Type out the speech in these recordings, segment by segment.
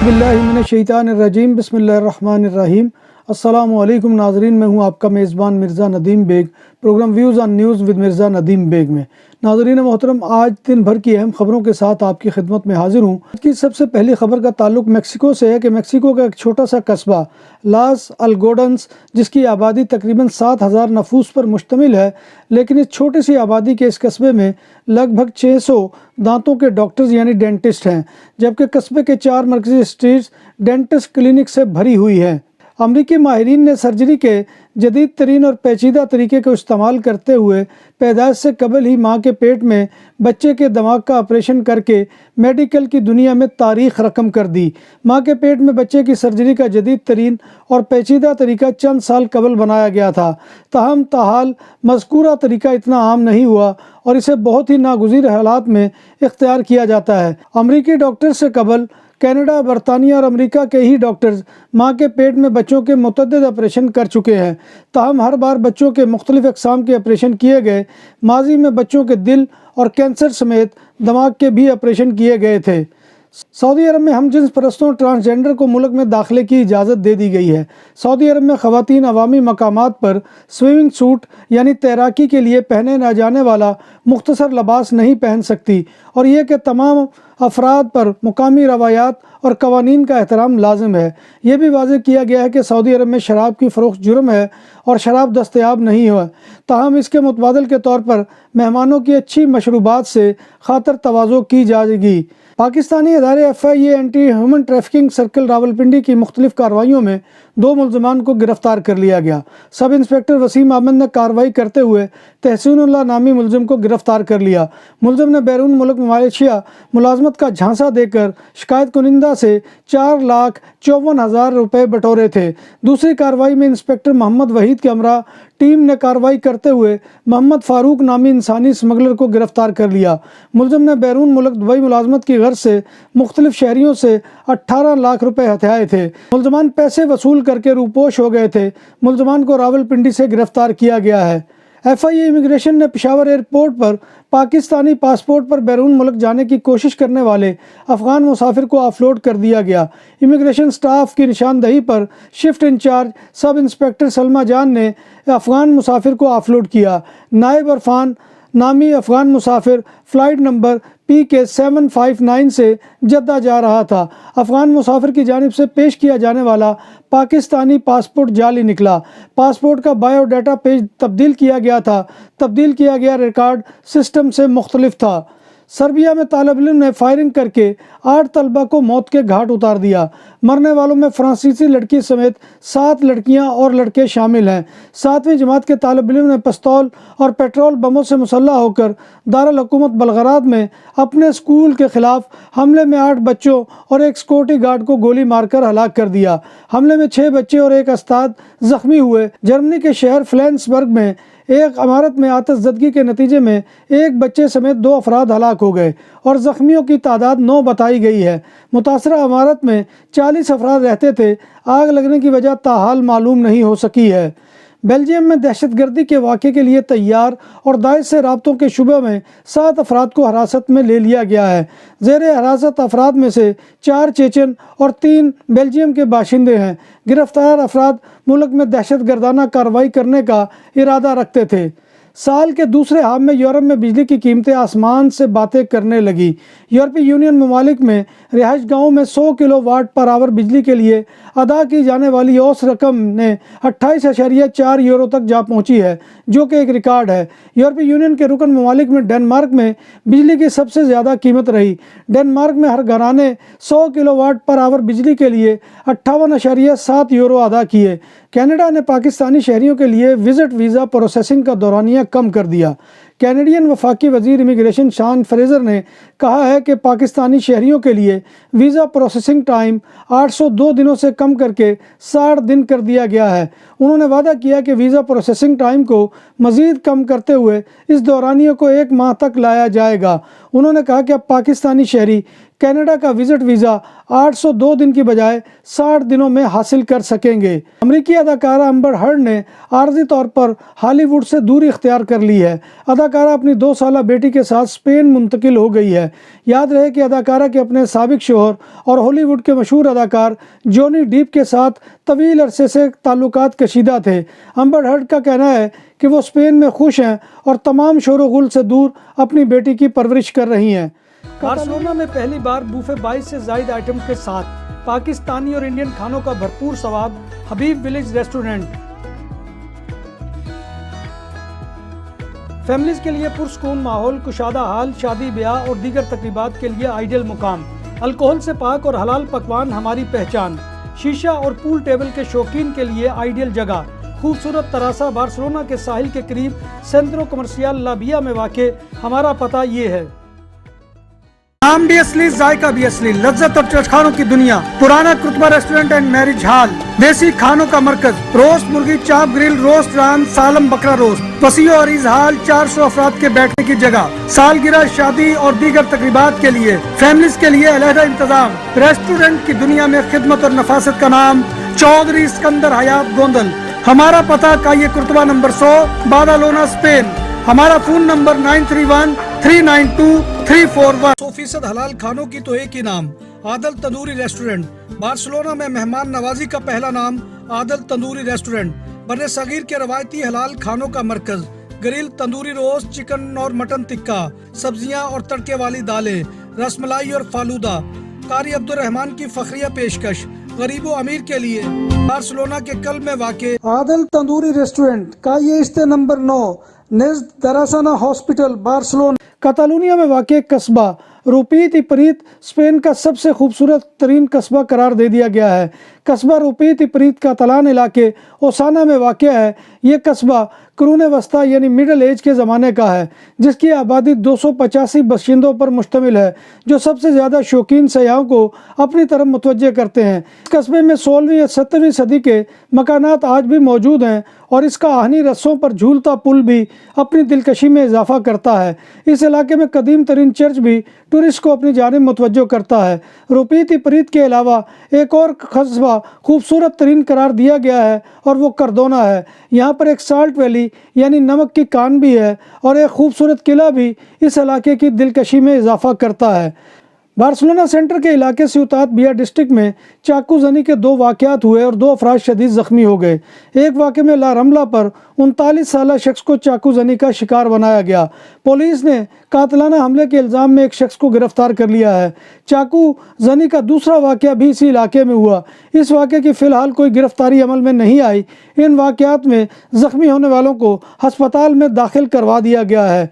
اعوذ باللہ من الشیطان الرجیم، بسم اللہ الرحمن الرحیم۔ السلام علیکم ناظرین، میں ہوں آپ کا میزبان Mirza Nadeem Baig, programme views on news with Mirza Nadeem Baig میں۔ ناظرین محترم، آج دن بھر کی اہم خبروں کے ساتھ آپ کی خدمت میں حاضر ہوں۔ آج کی سب سے پہلی خبر کا تعلق میکسیکو سے ہے کہ میکسیکو کا ایک چھوٹا سا قصبہ لاس الگوڈنس، جس کی آبادی تقریباً 7,000 نفوس پر مشتمل ہے، لیکن اس چھوٹی سی آبادی کے اس قصبے میں لگ بھگ 600 دانتوں کے ڈاکٹرز یعنی ڈینٹسٹ ہیں، جبکہ قصبے کے 4 مرکزی اسٹریٹس ڈینٹسٹ کلینک سے بھری ہوئی ہیں۔ امریکی ماہرین نے سرجری کے جدید ترین اور پیچیدہ طریقے کو استعمال کرتے ہوئے پیدائش سے قبل ہی ماں کے پیٹ میں بچے کے دماغ کا آپریشن کر کے میڈیکل کی دنیا میں تاریخ رقم کر دی۔ ماں کے پیٹ میں بچے کی سرجری کا جدید ترین اور پیچیدہ طریقہ چند سال قبل بنایا گیا تھا، تاہم تاحال مذکورہ طریقہ اتنا عام نہیں ہوا اور اسے بہت ہی ناگزیر حالات میں اختیار کیا جاتا ہے۔ امریکی ڈاکٹر سے قبل کینیڈا، برطانیہ اور امریکہ کے ہی ڈاکٹرز ماں کے پیٹ میں بچوں کے متعدد آپریشن کر چکے ہیں، تاہم ہر بار بچوں کے مختلف اقسام کے آپریشن کیے گئے۔ ماضی میں بچوں کے دل اور کینسر سمیت دماغ کے بھی آپریشن کیے گئے تھے۔ سعودی عرب میں ہم جنس پرستوں اور ٹرانسجینڈر کو ملک میں داخلے کی اجازت دے دی گئی ہے۔ سعودی عرب میں خواتین عوامی مقامات پر سوئمنگ سوٹ یعنی تیراکی کے لیے پہنے نہ جانے والا مختصر لباس نہیں پہن سکتی، اور یہ کہ تمام افراد پر مقامی روایات اور قوانین کا احترام لازم ہے۔ یہ بھی واضح کیا گیا ہے کہ سعودی عرب میں شراب کی فروخت جرم ہے اور شراب دستیاب نہیں ہے، تاہم اس کے متبادل کے طور پر مہمانوں کی اچھی مشروبات سے خاطر تواضع کی جائے گی۔ پاکستانی ادارے FIA anti human trafficking circle Rawalpindi کی مختلف کارروائیوں میں 2 ملزمان کو گرفتار کر لیا گیا۔ سب انسپکٹر وسیم احمد نے کارروائی کرتے ہوئے تحسین اللہ نامی ملزم کو گرفتار کر لیا۔ ملزم نے بیرون ملک ملائیشیا ملازمت کا جھانسا دے کر شکایت کنندہ سے 4,54,000 روپے بٹورے تھے۔ دوسری کارروائی میں انسپکٹر محمد وحید کے ہمراہ ٹیم نے کارروائی کرتے ہوئے محمد فاروق نامی انسانی اسمگلر کو گرفتار کر لیا۔ ملزم نے بیرون ملک دبئی ملازمت کی غرض سے مختلف شہریوں سے 18 لاکھ روپے ہتھیائے تھے۔ ملزمان پیسے وصول کر کے روپوش ہو گئے تھے۔ ملزمان کو راولپنڈی سے گرفتار کیا گیا ہے۔ FIA امیگریشن نے پشاور ایئرپورٹ پر پاکستانی پاسپورٹ پر بیرون ملک جانے کی کوشش کرنے والے افغان مسافر کو آف لوڈ کر دیا گیا۔ امیگریشن سٹاف کی نشاندہی پر شفٹ انچارج سب انسپکٹر سلمہ جان نے افغان مسافر کو آف لوڈ کیا۔ نائب عرفان نامی افغان مسافر فلائٹ نمبر PK759 سے جدہ جا رہا تھا۔ افغان مسافر کی جانب سے پیش کیا جانے والا پاکستانی پاسپورٹ جعلی نکلا۔ پاسپورٹ کا بایو ڈیٹا پیج تبدیل کیا گیا تھا۔ تبدیل کیا گیا ریکارڈ سسٹم سے مختلف تھا۔ سربیا میں طالب علم نے فائرنگ کر کے 8 طلبہ کو موت کے گھاٹ اتار دیا۔ مرنے والوں میں فرانسیسی لڑکی سمیت 7 لڑکیاں اور لڑکے شامل ہیں۔ 7ویں جماعت کے طالب علم نے پستول اور پیٹرول بموں سے مسلح ہو کر دارالحکومت بلغراد میں اپنے اسکول کے خلاف حملے میں 8 بچوں اور ایک سیکورٹی گارڈ کو گولی مار کر ہلاک کر دیا۔ حملے میں 6 بچے اور ایک استاد زخمی ہوئے۔ جرمنی کے شہر فلینسبرگ میں ایک عمارت میں آتش زدگی کے نتیجے میں ایک بچے سمیت 2 افراد ہلاک ہو گئے اور زخمیوں کی تعداد 9 بتائی گئی ہے۔ متاثرہ عمارت میں 40 افراد رہتے تھے۔ آگ لگنے کی وجہ تاحال معلوم نہیں ہو سکی ہے۔ بیلجیم میں دہشت گردی کے واقعے کے لیے تیار اور داعش سے رابطوں کے شبہ میں 7 افراد کو حراست میں لے لیا گیا ہے۔ زیر حراست افراد میں سے 4 چیچن اور 3 بیلجیم کے باشندے ہیں۔ گرفتار افراد ملک میں دہشت گردانہ کارروائی کرنے کا ارادہ رکھتے تھے۔ سال کے دوسرے ہاف میں یورپ میں بجلی کی قیمتیں آسمان سے باتیں کرنے لگی۔ یورپی یونین ممالک میں رہائش گاہوں میں 100 کلو واٹ پر آور بجلی کے لیے ادا کی جانے والی اوسط رقم نے 28.4 یورو تک جا پہنچی ہے، جو کہ ایک ریکارڈ ہے۔ یورپی یونین کے رکن ممالک میں ڈنمارک میں بجلی کی سب سے زیادہ قیمت رہی۔ ڈنمارک میں ہر گھرانے 100 کلو واٹ پر آور بجلی کے لیے 58.7 یورو ادا کیے۔ کینیڈا نے پاکستانی شہریوں کے لیے وزٹ ویزا پروسیسنگ کا دورانیہ کم کر دیا۔ کینیڈین وفاقی وزیر امیگریشن شان فریزر نے کہا ہے کہ پاکستانی شہریوں کے لیے ویزا پروسیسنگ ٹائم 802 دنوں سے کم کر کے 60 دن کر دیا گیا ہے۔ انہوں نے وعدہ کیا کہ ویزا پروسیسنگ ٹائم کو مزید کم کرتے ہوئے اس دورانیے کو 1 ماہ تک لایا جائے گا۔ انہوں نے کہا کہ اب پاکستانی شہری کینیڈا کا وزٹ ویزا 802 دن کی بجائے 60 دنوں میں حاصل کر سکیں گے۔ امریکی اداکارہ امبر ہرڈ نے عارضی طور پر ہالی ووڈ سے دوری اختیار کر لی ہے۔ اداکارہ اپنی 2 سالہ بیٹی کے ساتھ اسپین منتقل ہو گئی ہے۔ یاد رہے کہ اداکارہ کے اپنے سابق شوہر اور ہالی ووڈ کے مشہور اداکار جونی ڈیپ کے ساتھ طویل عرصے سے تعلقات کشیدہ تھے۔ امبر ہرڈ کا کہنا ہے کہ وہ اسپین میں خوش ہیں اور تمام شور و غل سے دور اپنی بیٹی کی پرورش کر رہی ہیں۔ بارسلونا میں پہلی بار بوفے 22 سے زائد آئٹم کے ساتھ پاکستانی اور انڈین کھانوں کا بھرپور سواد، حبیب ولیج ریسٹورنٹ۔ فیملیز کے لیے پرسکون ماحول، کشادہ حال، شادی بیاہ اور دیگر تقریبات کے لیے آئیڈیل مقام۔ الکوہل سے پاک اور حلال پکوان ہماری پہچان۔ شیشہ اور پول ٹیبل کے شوقین کے لیے آئیڈیل جگہ۔ خوبصورت تراسا بارسلونا کے ساحل کے قریب سینٹرو کمرشیال لا ویا میں واقع۔ ہمارا پتہ یہ ہے۔ نام بھی اصلی، ذائقہ بھی اصلی، لذت اور چٹخانوں کی دنیا۔ پرانا کرتبہ ریسٹورنٹ اینڈ میرج ہال، دیسی کھانوں کا مرکز، روسٹ مرغی، چاپ گرل، روسٹ ران، سالم بکرا روسٹ، وسیع و عریض ہال، 400 افراد کے بیٹھنے کی جگہ، سالگرہ، شادی اور دیگر تقریبات کے لیے، فیملیز کے لیے علیحدہ انتظام۔ ریسٹورنٹ کی دنیا میں خدمت اور نفاست کا نام چودھری اسکندر حیات گوندل۔ ہمارا پتہ کائیے کرتبہ نمبر 100، بادالونا، اسپین۔ ہمارا فون نمبر 9313923341۔ 100% حلال کھانوں کی تو ایک ہی نام، عادل تندوری ریسٹورنٹ۔ بارسلونا میں مہمان نوازی کا پہلا نام عادل تندوری ریسٹورنٹ، بر صغیر کے روایتی حلال کھانوں کا مرکز۔ گرل، تندوری روسٹ، چکن اور مٹن ٹکا، سبزیاں اور تڑکے والی دالیں، رس ملائی اور فالودہ۔ قاری عبدالرحمان کی فخریہ پیشکش غریب و امیر کے لیے۔ بارسلونا کے قلب میں واقع عادل تندوری ریسٹورنٹ کا یہ استے نمبر 9 نزد دراسانہ ہاسپٹل، بارسلونا۔ کاتالونیا میں واقع قصبہ روپیت پریت اسپین کا سب سے خوبصورت ترین قصبہ قرار دے دیا گیا ہے۔ قصبہ روپیت پریت کاتالان علاقے اوسانا میں واقع ہے۔ یہ قصبہ قرون وسطیٰ یعنی مڈل ایج کے زمانے کا ہے، جس کی آبادی 285 باشندوں پر مشتمل ہے، جو سب سے زیادہ شوقین سیاحوں کو اپنی طرف متوجہ کرتے ہیں۔ اس قصبے میں 16ویں یا 17ویں صدی کے مکانات آج بھی موجود ہیں، اور اس کا آہنی رسوں پر جھولتا پل بھی اپنی دلکشی میں اضافہ کرتا ہے۔ اس علاقے میں قدیم ترین چرچ بھی ٹورسٹ کو اپنی جانب متوجہ کرتا ہے۔ روپیتی پریت کے علاوہ ایک اور قصبہ خوبصورت ترین قرار دیا گیا ہے، اور وہ کردونا ہے۔ یہاں پر ایک سالٹ ویلی یعنی نمک کی کان بھی ہے، اور ایک خوبصورت قلعہ بھی اس علاقے کی دلکشی میں اضافہ کرتا ہے۔ بارسلونا سینٹر کے علاقے سیوتات بیا ڈسٹرکٹ میں چاقو زنی کے 2 واقعات ہوئے اور 2 افراد شدید زخمی ہو گئے۔ ایک واقعے میں لا رملہ پر 39 سالہ شخص کو چاقو زنی کا شکار بنایا گیا۔ پولیس نے قاتلانہ حملے کے الزام میں ایک شخص کو گرفتار کر لیا ہے۔ چاقو زنی کا دوسرا واقعہ بھی اسی علاقے میں ہوا۔ اس واقعے کی فی الحال کوئی گرفتاری عمل میں نہیں آئی۔ ان واقعات میں زخمی ہونے والوں کو ہسپتال میں داخل کروا دیا گیا ہے۔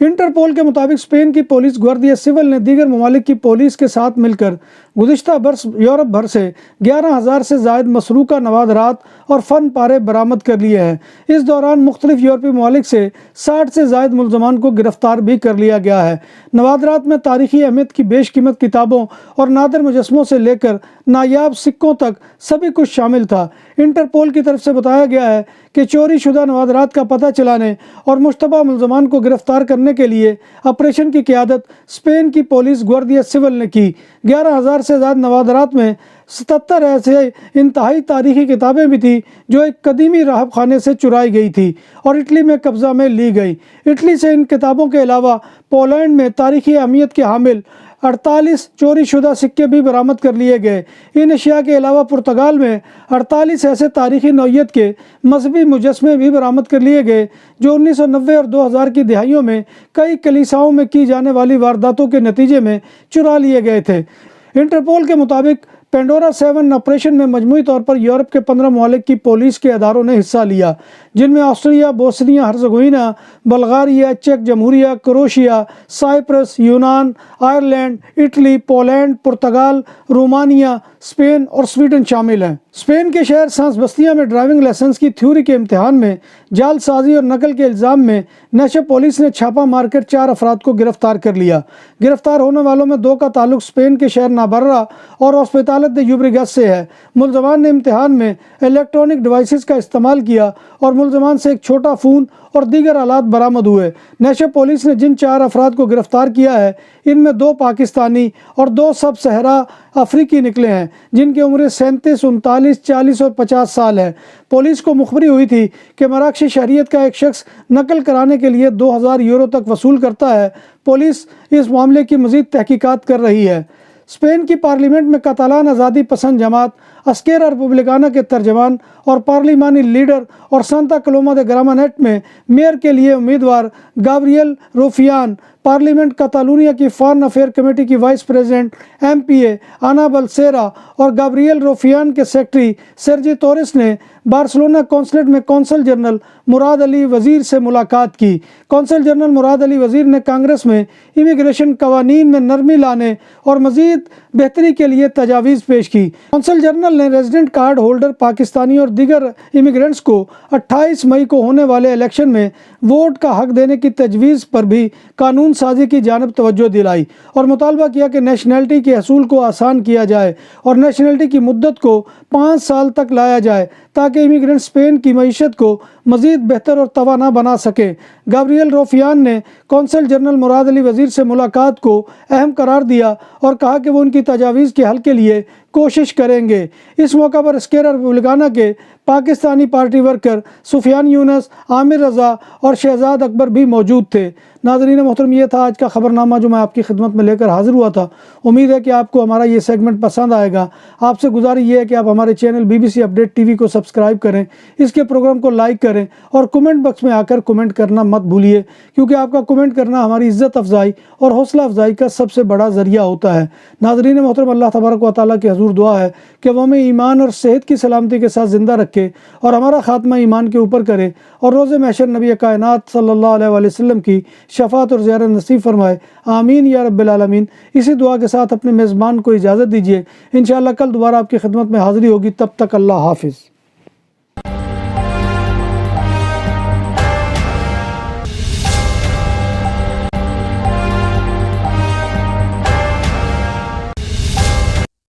انٹرپول کے مطابق اسپین کی پولیس گواردیا سول نے دیگر ممالک کی پولیس کے ساتھ مل کر گزشتہ برس یورپ بھر سے 11,000 سے زائد مسروقہ نوادرات اور فن پارے برآمد کر لیے ہیں۔ اس دوران مختلف یورپی ممالک سے 60 سے زائد ملزمان کو گرفتار بھی کر لیا گیا ہے۔ نوادرات میں تاریخی اہمیت کی بیش قیمت کتابوں اور نادر مجسموں سے لے کر نایاب سکوں تک سبھی کچھ شامل تھا۔ انٹرپول کی طرف سے بتایا گیا ہے کہ چوری شدہ نوادرات کا پتہ چلانے اور مشتبہ ملزمان کو گرفتار کرنے کے لیے آپریشن کی قیادت اسپین کی پولیس گواردیا سول نے کی۔ 11,000 سے زائد نوادرات میں 77 ایسے انتہائی تاریخی کتابیں بھی تھیں جو ایک قدیمی راہب خانے سے چرائی گئی تھی اور اٹلی میں قبضہ میں لی گئی۔ اٹلی سے ان کتابوں کے علاوہ پولینڈ میں تاریخی اہمیت کے حامل 48 چوری شدہ سکے بھی برآمد کر لیے گئے۔ ان اشیاء کے علاوہ پرتگال میں 48 ایسے تاریخی نوعیت کے مذہبی مجسمے بھی برآمد کر لیے گئے جو 1990 اور 2000 کی دہائیوں میں کئی کلیساؤں میں کی جانے والی وارداتوں کے نتیجے میں چرا لیے گئے تھے۔ انٹرپول کے مطابق پینڈورا 7 آپریشن میں مجموعی طور پر یورپ کے 15 ممالک کی پولیس کے اداروں نے حصہ لیا، جن میں آسٹریا، بوسنیا ہرزیگووینا، بلغاریہ، چیک جمہوریہ، کروشیا، سائپرس، یونان، Ireland, Italy, Poland, Portugal, Romania, Spain اور سویڈن شامل ہیں۔ اسپین کے شہر سانس بستیاں میں ڈرائیونگ لائسنس کی تھیوری کے امتحان میں جعل سازی اور نقل کے الزام میں نیشے پولیس نے چھاپہ مار کر 4 افراد کو گرفتار کر لیا۔ گرفتار ہونے والوں میں 2 کا تعلق اسپین کے شہر نابرا اور ہاسپٹالت دے یوبریگس سے ہے۔ ملزمان نے امتحان میں الیکٹرانک ڈیوائسز کا استعمال کیا اور ملزمان سے ایک چھوٹا فون اور دیگر آلات برآمد ہوئے۔ نیشے پولیس نے جن 4 افراد کو گرفتار کیا ہے ان میں 2 پاکستانی اور 2 سب صحرا افریقی نکلے ہیں، جن کی عمریں 37، 39، 40 اور 50 سال ہے۔ پولیس کو مخبری ہوئی تھی کہ مراکش شہریت کا ایک شخص نقل کرانے کے لیے 2000 یورو تک وصول کرتا ہے۔ پولیس اس معاملے کی مزید تحقیقات کر رہی ہے۔ اسپین کی پارلیمنٹ میں کاتالان آزادی پسند جماعت اسکیرا ریپبلیکانا کے ترجمان اور پارلیمانی لیڈر اور سانتا کلوما دے گرامانیٹ میں میئر کے لیے امیدوار گابریل روفیان، پارلیمنٹ کاتالونیا کی فارن افیئر کمیٹی کی وائس پریزیڈنٹ ایم پی اے آنا بلسیرا اور گابریل روفیان کے سیکرٹری سرجی تورس نے بارسلونا کونسلیٹ میں کونسل جنرل مراد علی وزیر سے ملاقات کی۔ کونسل جنرل مراد علی وزیر نے کانگریس میں امیگریشن قوانین میں نرمی لانے اور مزید بہتری کے لیے تجاویز پیش کی۔ کونسل جنرل نے ریزیڈنٹ کارڈ ہولڈر پاکستانی اور دیگر امیگرینٹس کو 28 مئی کو ہونے والے الیکشن میں ووٹ کا حق دینے کی تجویز پر بھی قانون سازی کی جانب توجہ دلائی اور مطالبہ کیا کہ نیشنلٹی کے حصول کو آسان کیا جائے اور نیشنلٹی کی مدت کو 5 سال تک لایا جائے تاکہ امیگرینٹ اسپین کی معیشت کو مزید بہتر اور توانا بنا سکیں۔ گابریل روفیان نے کونسل جنرل مراد علی وزیر سے ملاقات کو اہم قرار دیا اور کہا کہ وہ ان کی تجاویز کے حل کے لیے کوشش کریں گے۔ اس موقع پر اسکیرا ریپبلیکانا کے پاکستانی پارٹی ورکر سفیان یونس، عامر رضا اور شہزاد اکبر بھی موجود تھے۔ ناظرین محترم، یہ تھا آج کا خبرنامہ جو میں آپ کی خدمت میں لے کر حاضر ہوا تھا۔ امید ہے کہ آپ کو ہمارا یہ سیگمنٹ پسند آئے گا۔ آپ سے گزارش یہ ہے کہ آپ ہمارے چینل BBC اپڈیٹ TV کو سبسکرائب کریں، اس کے پروگرام کو لائک کریں اور کمنٹ باکس میں آ کر کمنٹ کرنا مت بھولیے، کیونکہ آپ کا کمنٹ کرنا ہماری عزت افزائی اور حوصلہ افزائی کا سب سے بڑا ذریعہ ہوتا ہے۔ ناظرین محترم، اللہ تبارک و تعالیٰ کے حضور دعا ہے کہ وہ ہمیں ایمان اور صحت کی سلامتی کے ساتھ زندہ رکھے اور ہمارا خاتمہ ایمان کے اوپر کرے اور روز محشر نبی کائنات صلی اللہ علیہ وآلہ وسلم کی شفاعت اور زیارت نصیب فرمائے۔ آمین یا رب العالمین۔ اسی دعا کے ساتھ اپنے میزبان کو اجازت دیجیے، انشاءاللہ کل دوبارہ آپ کی خدمت میں حاضری ہوگی۔ تب تک اللہ حافظ۔